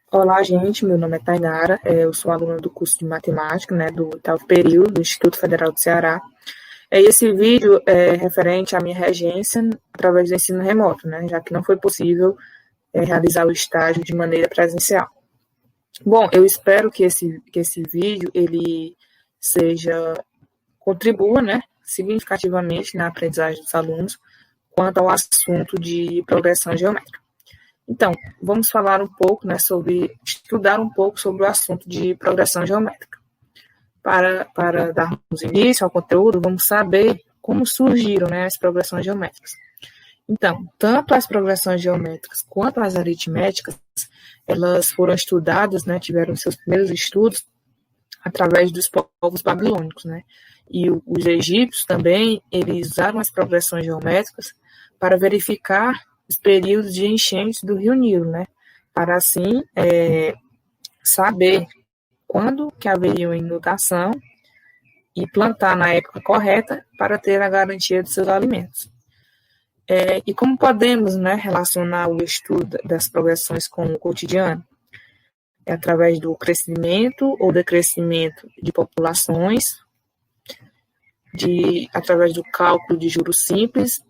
Olá, gente. Meu nome é Tainara. Eu sou aluna do curso de matemática, né, do oitavo período do Instituto Federal do Ceará. Esse vídeo é referente à minha regência através do ensino remoto, né, já que não foi possível realizar o estágio de maneira presencial. Bom, eu espero que esse vídeo ele contribua, né, significativamente na aprendizagem dos alunos quanto ao assunto de progressão geométrica. Então, vamos falar um pouco, né, estudar um pouco sobre o assunto de progressão geométrica. Para darmos início ao conteúdo, vamos saber como surgiram, né, as progressões geométricas. Então, tanto as progressões geométricas quanto as aritméticas, elas foram estudadas, né, tiveram seus primeiros estudos através dos povos babilônicos, né? E os egípcios também, eles usaram as progressões geométricas para verificar os períodos de enchentes do Rio Nilo, né? Para assim saber quando que haveria uma inundação e plantar na época correta para ter a garantia de seus alimentos. E como podemos, né, relacionar o estudo das progressões com o cotidiano? É através do crescimento ou decrescimento de populações, através do cálculo de juros simples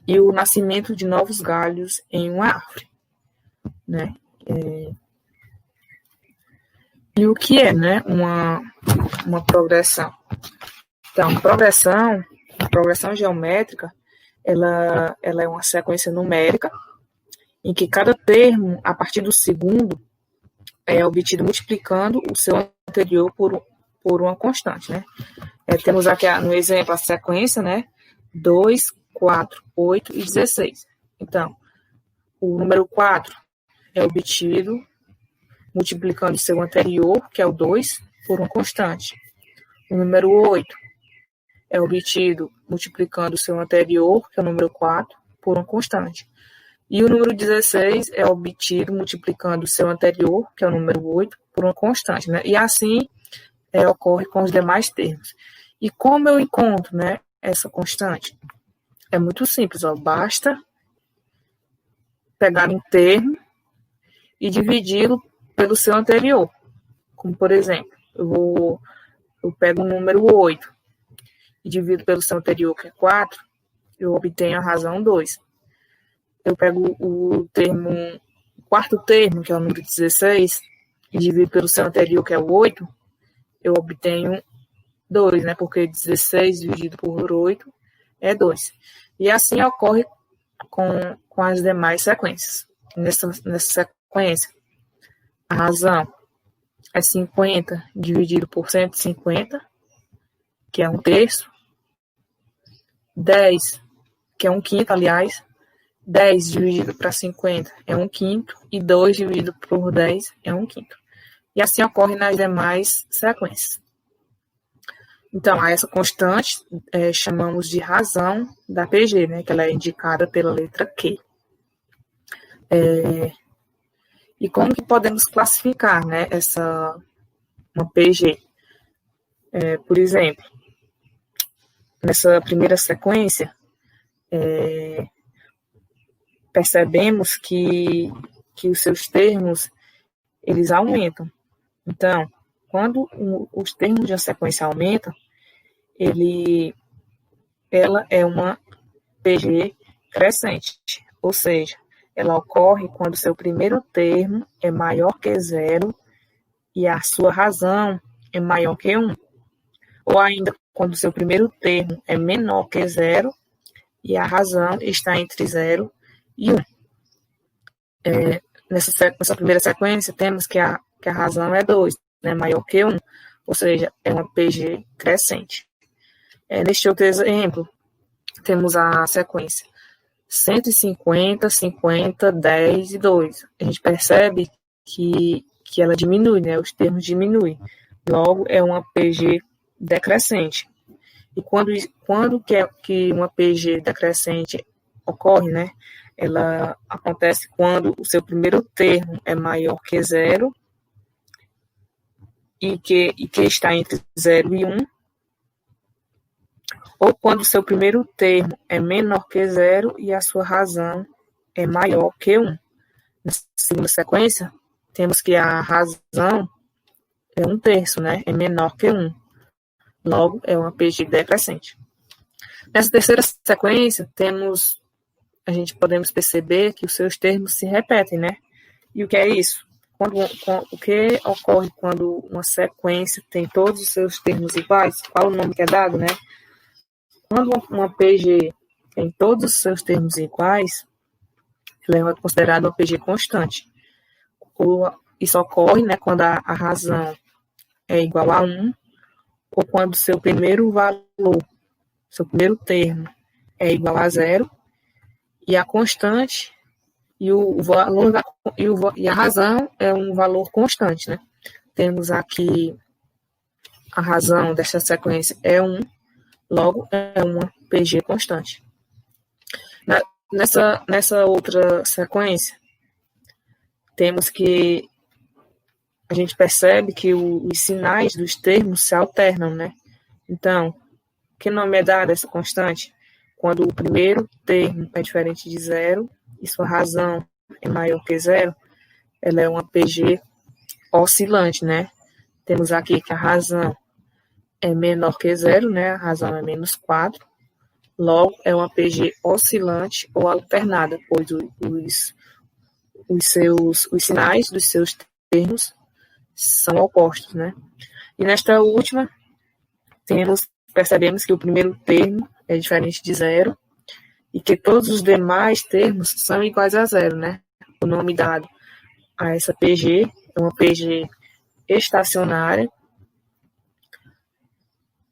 e o nascimento de novos galhos em uma árvore, né? E o que é, né, uma progressão? Então, a progressão geométrica, ela é uma sequência numérica em que cada termo, a partir do segundo, é obtido multiplicando o seu anterior por uma constante, né? Temos aqui no exemplo a sequência, né? 2, 4, 8 e 16. Então, o número 4 é obtido multiplicando o seu anterior, que é o 2, por uma constante. O número 8 é obtido multiplicando o seu anterior, que é o número 4, por uma constante. E o número 16 é obtido multiplicando o seu anterior, que é o número 8, por uma constante, né? E assim ocorre com os demais termos. E como eu encontro, né, essa constante? É muito simples, ó, basta pegar um termo e dividi-lo pelo seu anterior. Como, por exemplo, eu pego o número 8 e divido pelo seu anterior, que é 4, eu obtenho a razão 2. Eu pego o quarto termo, que é o número 16, e divido pelo seu anterior, que é o 8, eu obtenho 2, né? Porque 16 dividido por 8 é 2. E assim ocorre com as demais sequências. Nessa sequência, a razão é 50 dividido por 150, que é um terço. 10, que é um quinto, aliás. 10 dividido para 50 é um quinto. E 2 dividido por 10 é um quinto. E assim ocorre nas demais sequências. Então, a essa constante chamamos de razão da PG, né, que ela é indicada pela letra Q. E como que podemos classificar, né, uma PG? Por exemplo, nessa primeira sequência, percebemos que os seus termos, eles aumentam. Então, quando os termos de uma sequência aumentam, ela é uma PG crescente, ou seja, ela ocorre quando seu primeiro termo é maior que zero e a sua razão é maior que 1. Ou ainda quando seu primeiro termo é menor que zero e a razão está entre 0 e 1. Nessa primeira sequência, temos que a razão é 2, né, maior que 1, ou seja, é uma PG crescente. Neste outro exemplo, temos a sequência 150, 50, 10 e 2. A gente percebe que ela diminui, né? Os termos diminuem. Logo, é uma PG decrescente. E quando que uma PG decrescente ocorre, né? Ela acontece quando o seu primeiro termo é maior que 0 e que está entre 0 e 1, ou quando o seu primeiro termo é menor que 0 e a sua razão é maior que 1. Na segunda sequência, temos que a razão é 1/3, né? É menor que 1. Logo, é uma PG decrescente. Nessa terceira sequência, a gente podemos perceber que os seus termos se repetem, né? E o que é isso? O que ocorre quando uma sequência tem todos os seus termos iguais? Qual o nome que é dado, né? Quando uma PG tem todos os seus termos iguais, ela é considerada uma PG constante. Isso ocorre, né, quando a razão é igual a 1, ou quando seu primeiro valor, seu primeiro termo é igual a 0, e a constante e o valor e a razão é um valor constante, né? Temos aqui a razão desta sequência é 1, logo é uma PG constante. Nessa outra sequência, temos que a gente percebe que os sinais dos termos se alternam, né? Então, que nome é dado a essa constante? Quando o primeiro termo é diferente de 0 e sua razão é maior que 0, ela é uma PG oscilante, né? Temos aqui que a razão é menor que 0, né? A razão é -4. Logo, é uma PG oscilante ou alternada, pois os sinais dos seus termos são opostos, né? E nesta última, percebemos que o primeiro termo é diferente de 0 e que todos os demais termos são iguais a 0, né? O nome dado a essa PG é uma PG estacionária,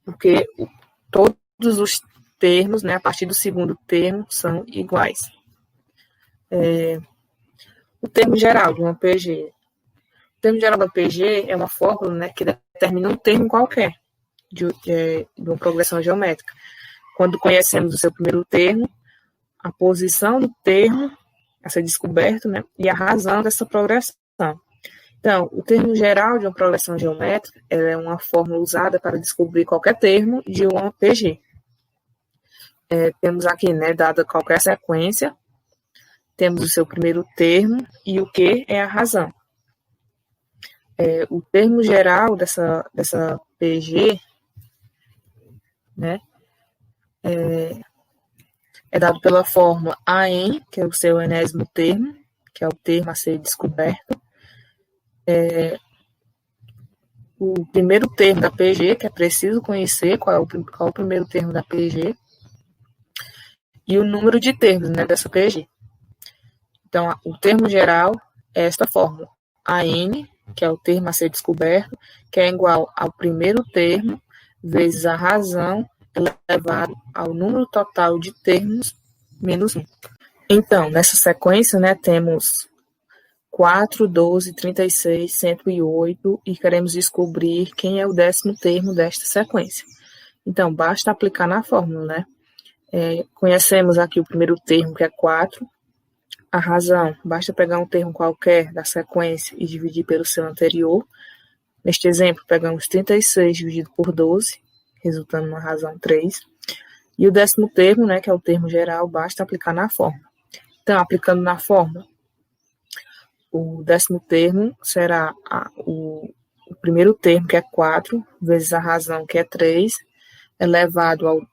porque todos os termos, né, a partir do segundo termo, são iguais. O termo geral de uma PG. O termo geral da PG é uma fórmula, né, que determina um termo qualquer de uma progressão geométrica. Quando conhecemos o seu primeiro termo, a posição do termo a ser descoberto, né, e a razão dessa progressão. Então, o termo geral de uma progressão geométrica é uma fórmula usada para descobrir qualquer termo de uma PG. Temos aqui, né, dada qualquer sequência, temos o seu primeiro termo e o que é a razão. O termo geral dessa PG, né, é dado pela fórmula AN, que é o seu enésimo termo, que é o termo a ser descoberto. O primeiro termo da PG, que é preciso conhecer qual é o primeiro termo da PG, e o número de termos, né, dessa PG. Então, o termo geral é esta fórmula, AN, que é o termo a ser descoberto, que é igual ao primeiro termo vezes a razão elevado ao número total de termos menos 1. Então, nessa sequência, né, temos 4, 12, 36, 108 e queremos descobrir quem é o 10º termo desta sequência. Então, basta aplicar na fórmula, né? Conhecemos aqui o primeiro termo, que é 4. A razão, basta pegar um termo qualquer da sequência e dividir pelo seu anterior. Neste exemplo, pegamos 36 dividido por 12, resultando numa razão 3. E o 10º termo, né, que é o termo geral, basta aplicar na fórmula. Então, aplicando na fórmula, o 10º termo será o primeiro termo, que é 4, vezes a razão, que é 3, elevado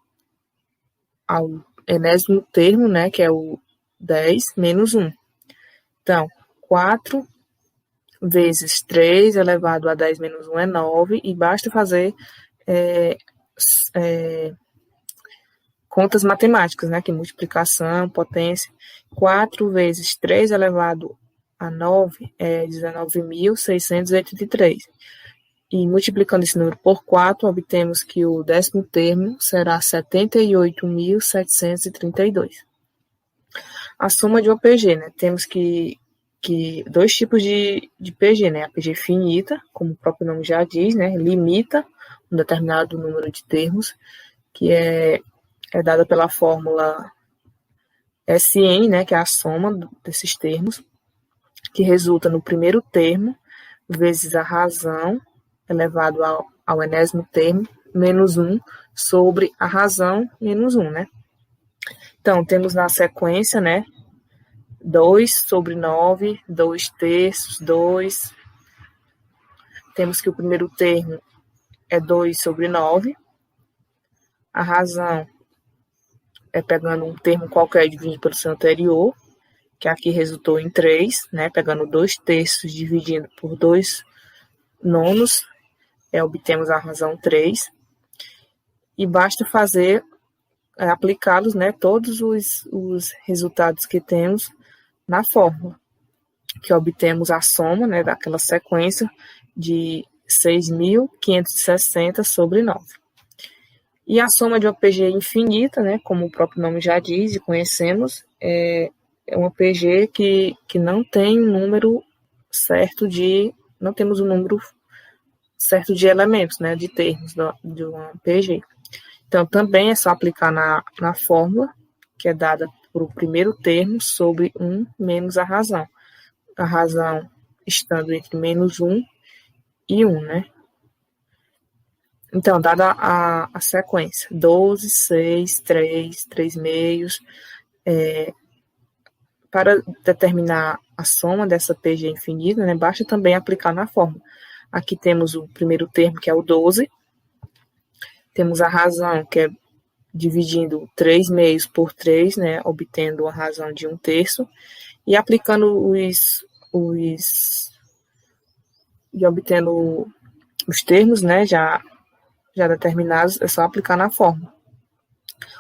ao enésimo termo, né, que é o 10, menos 1. Então, 4 vezes 3 elevado a 10 menos 1 é 9, e basta fazer contas matemáticas, né, que multiplicação, potência. 4 vezes 3 elevado a 9 é 19.683. E multiplicando esse número por 4, obtemos que o 10º termo será 78.732. A soma de uma PG, né? Temos que dois tipos de PG, né? A PG finita, como o próprio nome já diz, né? Limita um determinado número de termos, que é dada pela fórmula SN, né? Que é a soma desses termos, que resulta no primeiro termo vezes a razão elevado ao enésimo termo menos 1 sobre a razão menos 1, né? Então, temos na sequência, né, 2 sobre 9, 2 terços, 2. Temos que o primeiro termo é 2 sobre 9. A razão é pegando um termo qualquer dividido pelo seu anterior, que aqui resultou em 3, né? Pegando 2 terços dividindo por 2 nonos, obtemos a razão 3. E basta fazer, aplicá-los, né, todos os resultados que temos na fórmula, que obtemos a soma, né, daquela sequência de 6.560 sobre 9. E a soma de uma PG infinita, né, como o próprio nome já diz e conhecemos, é uma PG que não tem um número certo não temos um número certo de elementos, né, de termos de uma PG. Então, também é só aplicar na fórmula, que é dada por o primeiro termo sobre 1 menos a razão. A razão estando entre menos 1 e 1, né? Então, dada a sequência, 12, 6, 3, 3 meios, para determinar a soma dessa PG infinita, né, basta também aplicar na fórmula. Aqui temos o primeiro termo, que é o 12, temos a razão, que é dividindo 3 meios por 3, né, obtendo a razão de 1 terço, e aplicando e obtendo os termos, né, já determinados, é só aplicar na fórmula.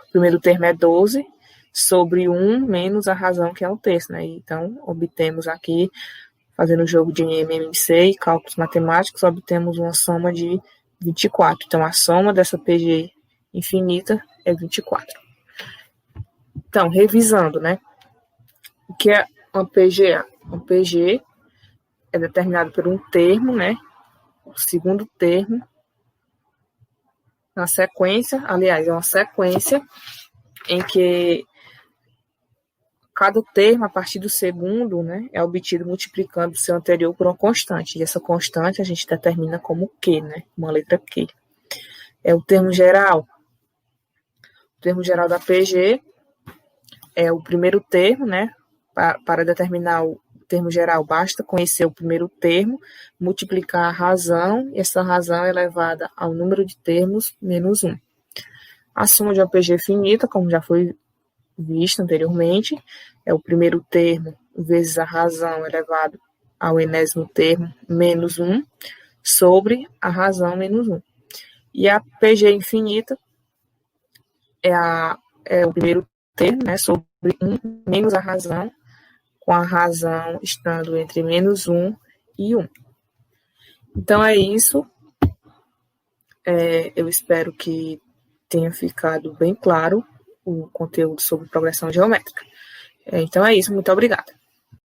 O primeiro termo é 12 sobre 1 menos a razão, que é 1 terço, né, então obtemos aqui, fazendo o jogo de MMC e cálculos matemáticos, obtemos uma soma de 24. Então, a soma dessa PG infinita é 24. Então, revisando, né? O que é uma PGA? Uma PG é determinado por um termo, né? O segundo termo, na sequência, aliás, é uma sequência em que cada termo, a partir do segundo, né, é obtido multiplicando o seu anterior por uma constante. E essa constante a gente determina como Q, né? Uma letra Q. É o termo geral. O termo geral da PG é o primeiro termo, né? Para determinar o termo geral, basta conhecer o primeiro termo, multiplicar a razão, e essa razão é elevada ao número de termos menos 1. A soma de uma PG finita, como já foi visto anteriormente, é o primeiro termo vezes a razão elevado ao enésimo termo menos 1 sobre a razão menos 1. E a PG infinita é o primeiro termo, né, sobre 1 menos a razão, com a razão estando entre menos 1 e 1. Então é isso. Eu espero que tenha ficado bem claro o conteúdo sobre progressão geométrica. Então é isso, muito obrigada.